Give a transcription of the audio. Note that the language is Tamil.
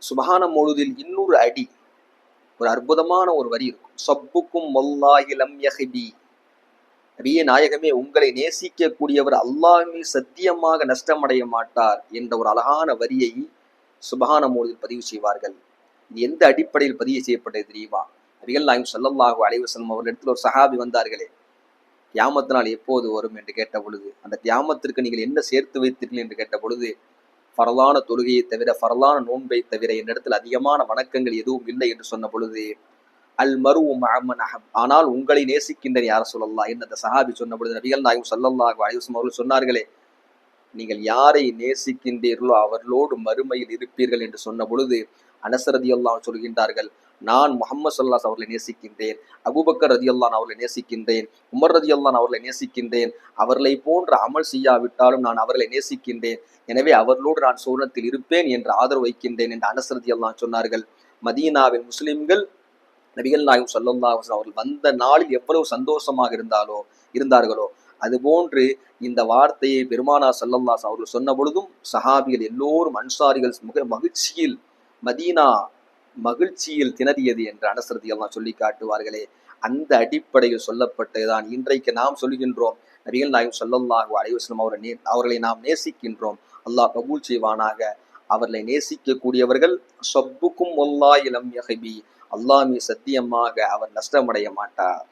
சுபஹான மௌலூதில் இன்னொரு அடி, ஒரு அற்புதமான ஒரு வரி இருக்கும். சப்புக்கும் வல்லாஹி லம் யஹ்பி, நபியே நாயகமே உங்களை நேசிக்கக்கூடியவர் அல்லாஹ்வே சத்தியமாக நஷ்டமடைய மாட்டார் என்ற ஒரு அழகான வரியை சுபஹான மௌலூதில் பதிவு செய்வார்கள். இது எந்த அடிப்படையில் பதிவு செய்யப்பட்டது தெரியுமா? நபிகள் நாயகம் ஸல்லல்லாஹு அலைஹி வஸல்லம் அவர்களிடத்தில் ஒரு சஹாபி வந்தார்களே, கியாமத் நாள் எப்போது வரும் என்று கேட்ட பொழுது, அந்த கியாமத்திற்கு நீங்கள் என்ன சேர்த்து வைத்தீர்கள் என்று கேட்ட பொழுது, ஃபரலான தொழுகையை தவிர, ஃபரலான நோன்பை தவிர என்னிடத்தில் அதிகமான வணக்கங்கள் எதுவும் இல்லை என்று சொன்ன பொழுது, அல் மரு மஅமன் அஹப், ஆனால் உங்களை நேசிக்கின்றேன் யார் ஸல்லல்லாஹு என்று அந்த சஹாபி சொன்ன பொழுது, நபிகள் நாயகம் ஸல்லல்லாஹு அலைஹி வஸல்லம் அவர்கள் சொன்னார்களே, நீங்கள் யாரை நேசிக்கின்றீர்களோ அவர்களோடு மறுமையில் இருப்பீர்கள் என்று சொன்ன பொழுது, அனஸ் ரலியல்லாஹு அன்ஹு சொல்கின்றார்கள், நான் முஹம்மது ஸல்லல்லாஹு அலைஹி அவர்களை நேசிக்கின்றேன், அபூபக்கர் ரலியல்லாஹு அன்ஹு அவர்களை நேசிக்கின்றேன், உமர் ரலியல்லாஹு அன்ஹு அவர்களை நேசிக்கின்றேன், அவர்களை போன்ற அமல் செய்யாவிட்டாலும் நான் அவர்களை நேசிக்கின்றேன், எனவே அவர்களோடு நான் சுவனத்தில் இருப்பேன் என்று ஆதரவு வைக்கின்றேன் என்று அனஸ் ரலியல்லாஹு அன்ஹு சொன்னார்கள். மதீனாவில் முஸ்லிம்கள் நபிகள் நாயகம் ஸல்லல்லாஹு அலைஹி வஸல்லம் அவர்கள் வந்த நாளில் எவ்வளவு சந்தோஷமாக இருந்தார்களோ அதுபோன்று இந்த வார்த்தையை பெருமானார் ஸல்லல்லாஹு அலைஹி வஸல்லம் அவர்கள் சொன்ன பொழுதும் சஹாபிகள் எல்லோரும் அன்சாரிகள் மிக மகிழ்ச்சியில், மதீனா மகிழ்ச்சியில் திணறியது என்று அனஸ் ரலியல்லாஹு சொல்லி காட்டுவார்களே, அந்த அடிப்படையில் சொல்லப்பட்டதுதான் இன்றைக்கு நாம் சொல்கின்றோம். நபிகள் நாயகம் ஸல்லல்லாஹு அலைஹி வஸல்லம் அவர்களை நாம் நேசிக்கின்றோம். அல்லாஹ் கபூல் செய்வானாக. அவர்களை நேசிக்கக்கூடியவர்கள் சப்புக்கும் வல்லாஹி லம் யஹ்பி, அல்லாஹ் மீது சத்தியமாக அவர் நஷ்டமடைய மாட்டார்.